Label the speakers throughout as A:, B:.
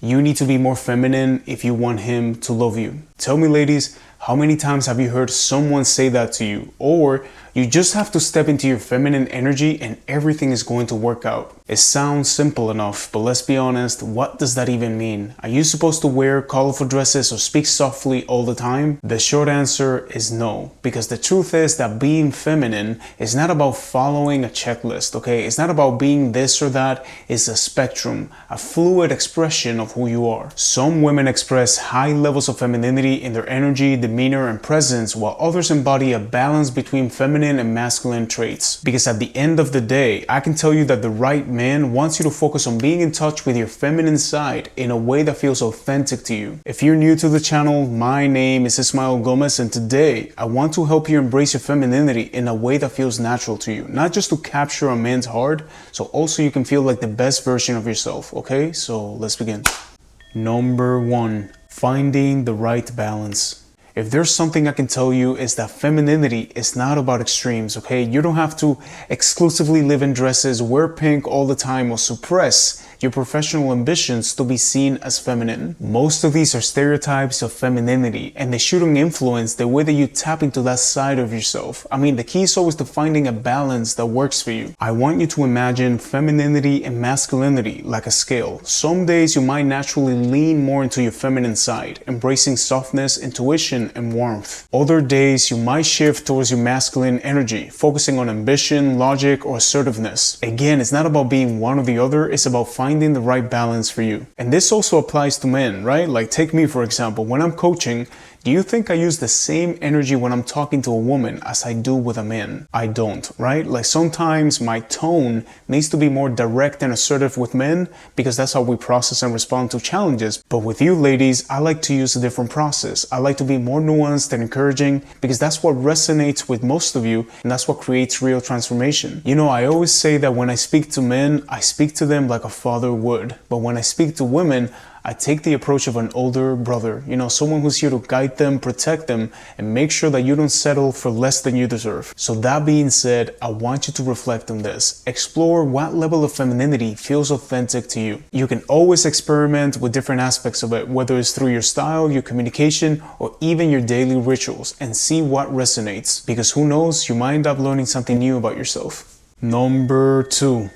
A: You need to be more feminine if you want him to love you. Tell me, ladies, how many times have you heard someone say that to you? Or you just have to step into your feminine energy and everything is going to work out. It sounds simple enough, but let's be honest, what does that even mean? Are you supposed to wear colorful dresses or speak softly all the time? The short answer is no, because the truth is that being feminine is not about following a checklist, okay? It's not about being this or that. It's a spectrum, a fluid expression of who you are. Some women express high levels of femininity in their energy, demeanor, and presence, while others embody a balance between feminine and masculine traits. Because at the end of the day, I can tell you that the right man wants you to focus on being in touch with your feminine side in a way that feels authentic to you. If you're new to the channel, my name is Ismael Gomez, and today I want to help you embrace your femininity in a way that feels natural to you. Not just to capture a man's heart, so also you can feel like the best version of yourself, okay? So let's begin. Number 1, finding the right balance. If there's something I can tell you is that femininity is not about extremes, okay? You don't have to exclusively live in dresses, wear pink all the time, or suppress your professional ambitions to be seen as feminine. Most of these are stereotypes of femininity, and they shouldn't influence the way that you tap into that side of yourself. I mean, the key is always to finding a balance that works for you. I want you to imagine femininity and masculinity like a scale. Some days you might naturally lean more into your feminine side, embracing softness, intuition, and warmth. Other days you might shift towards your masculine energy, focusing on ambition, logic, or assertiveness. Again, it's not about being one or the other, it's about finding the right balance for you. And this also applies to men, right? Like take me for example, when I'm coaching, do you think I use the same energy when I'm talking to a woman as I do with a man? I don't, right? Like sometimes my tone needs to be more direct and assertive with men because that's how we process and respond to challenges. But with you ladies, I like to use a different process. I like to be more nuanced and encouraging because that's what resonates with most of you and that's what creates real transformation. You know, I always say that when I speak to men, I speak to them like a father would. But when I speak to women, I take the approach of an older brother, you know, someone who's here to guide them, protect them, and make sure that you don't settle for less than you deserve. So that being said, I want you to reflect on this. Explore what level of femininity feels authentic to you. You can always experiment with different aspects of it, whether it's through your style, your communication, or even your daily rituals, and see what resonates. Because who knows, you might end up learning something new about yourself. Number 2,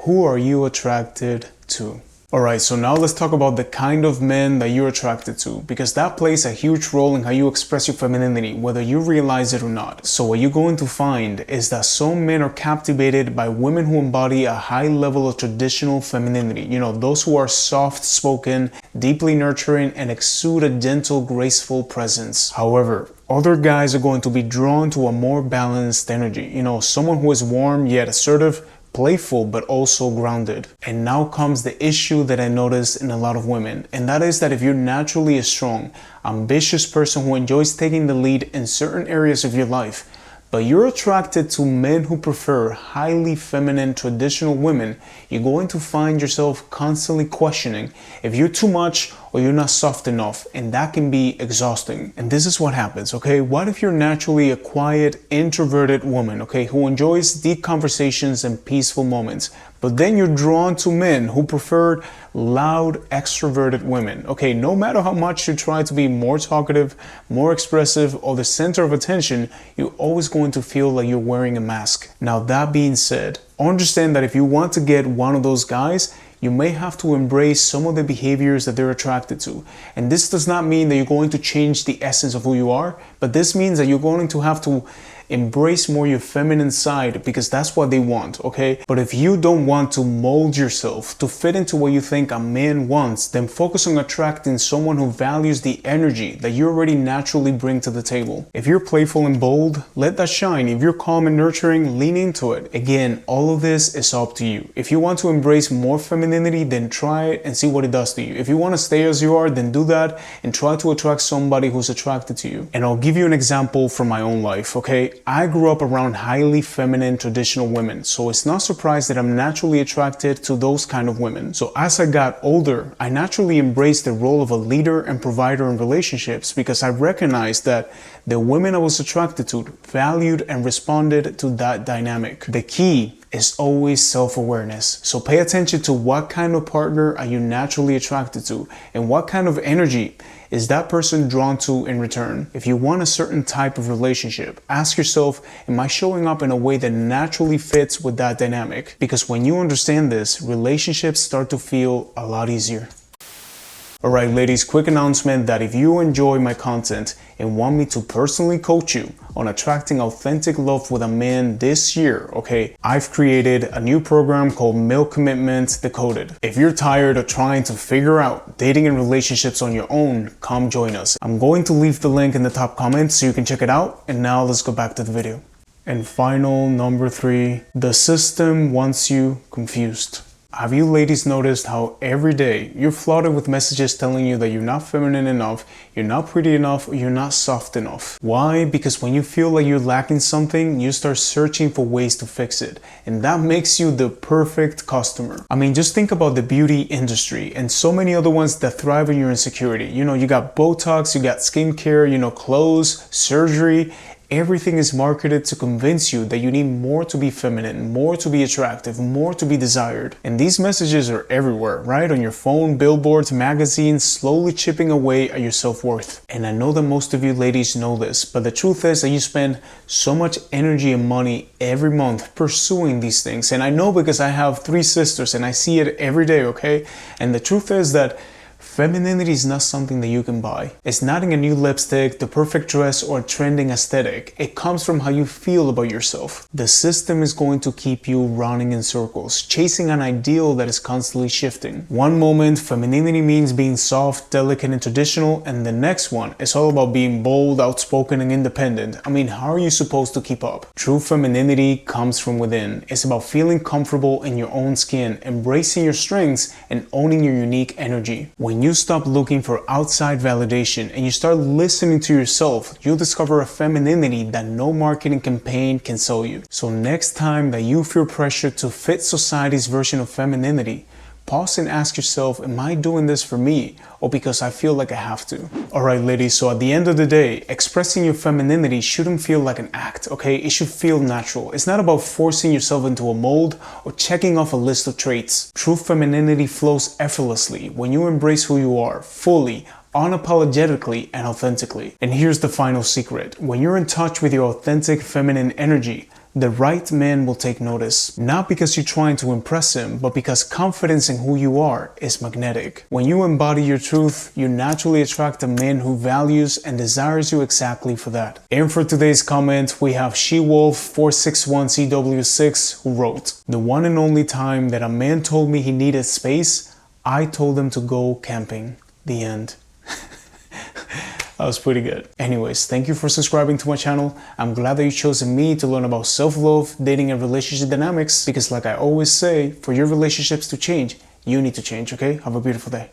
A: who are you attracted to? Alright, so now let's talk about the kind of men that you're attracted to, because that plays a huge role in how you express your femininity, whether you realize it or not. So what you're going to find is that some men are captivated by women who embody a high level of traditional femininity. You know, those who are soft-spoken, deeply nurturing, and exude a gentle, graceful presence. However, other guys are going to be drawn to a more balanced energy. You know, someone who is warm yet assertive, playful but also grounded. And now comes the issue that I notice in a lot of women, and that is that if you're naturally a strong, ambitious person who enjoys taking the lead in certain areas of your life, but you're attracted to men who prefer highly feminine traditional women, you're going to find yourself constantly questioning if you're too much or you're not soft enough, and that can be exhausting. And this is what happens, okay? What if you're naturally a quiet, introverted woman, okay, who enjoys deep conversations and peaceful moments, but then you're drawn to men who prefer loud, extroverted women. Okay, no matter how much you try to be more talkative, more expressive, or the center of attention, you're always going to feel like you're wearing a mask. Now, that being said, understand that if you want to get one of those guys, you may have to embrace some of the behaviors that they're attracted to. And this does not mean that you're going to change the essence of who you are, but this means that you're going to have to embrace more your feminine side because that's what they want, okay? But if you don't want to mold yourself to fit into what you think a man wants, then focus on attracting someone who values the energy that you already naturally bring to the table. If you're playful and bold, let that shine. If you're calm and nurturing, lean into it. Again, all of this is up to you. If you want to embrace more femininity, then try it and see what it does to you. If you want to stay as you are, then do that and try to attract somebody who's attracted to you. And I'll give you an example from my own life, okay? I grew up around highly feminine traditional women, so it's not surprised that I'm naturally attracted to those kind of women. So as I got older, I naturally embraced the role of a leader and provider in relationships because I recognized that the women I was attracted to valued and responded to that dynamic. The key is always self-awareness. So pay attention to what kind of partner are you naturally attracted to and what kind of energy is that person drawn to in return. If you want a certain type of relationship, ask yourself, am I showing up in a way that naturally fits with that dynamic? Because when you understand this, relationships start to feel a lot easier. Alright ladies, quick announcement that if you enjoy my content and want me to personally coach you on attracting authentic love with a man this year, okay, I've created a new program called Male Commitment Decoded. If you're tired of trying to figure out dating and relationships on your own, come join us. I'm going to leave the link in the top comments so you can check it out. And now let's go back to the video. And final, number 3, the system wants you confused. Have you ladies noticed how every day you're flooded with messages telling you that you're not feminine enough, you're not pretty enough, or you're not soft enough? Why? Because when you feel like you're lacking something, you start searching for ways to fix it. And that makes you the perfect customer. I mean, just think about the beauty industry and so many other ones that thrive on your insecurity. You know, you got Botox, you got skincare, you know, clothes, surgery. Everything is marketed to convince you that you need more to be feminine, more to be attractive, more to be desired. And these messages are everywhere, right? On your phone, billboards, magazines, slowly chipping away at your self-worth. And I know that most of you ladies know this, but the truth is that you spend so much energy and money every month pursuing these things. And I know because I have 3 sisters and I see it every day, okay? And the truth is that femininity is not something that you can buy. It's not in a new lipstick, the perfect dress, or a trending aesthetic. It comes from how you feel about yourself. The system is going to keep you running in circles, chasing an ideal that is constantly shifting. One moment, femininity means being soft, delicate, and traditional, and the next one is all about being bold, outspoken, and independent. I mean, how are you supposed to keep up? True femininity comes from within. It's about feeling comfortable in your own skin, embracing your strengths, and owning your unique energy. When you stop looking for outside validation and you start listening to yourself, you'll discover a femininity that no marketing campaign can sell you. So next time that you feel pressure to fit society's version of femininity, pause and ask yourself, am I doing this for me or because I feel like I have to? Alright ladies, so at the end of the day, expressing your femininity shouldn't feel like an act, okay? It should feel natural. It's not about forcing yourself into a mold or checking off a list of traits. True femininity flows effortlessly when you embrace who you are, fully, unapologetically, and authentically. And here's the final secret. When you're in touch with your authentic feminine energy, the right man will take notice. Not because you're trying to impress him, but because confidence in who you are is magnetic. When you embody your truth, you naturally attract a man who values and desires you exactly for that. And for today's comment, we have SheWolf461CW6 who wrote, "The one and only time that a man told me he needed space, I told him to go camping." The end. That was pretty good. Anyways, thank you for subscribing to my channel. I'm glad that you chose me to learn about self-love, dating, and relationship dynamics, because like I always say, for your relationships to change, you need to change, okay? Have a beautiful day.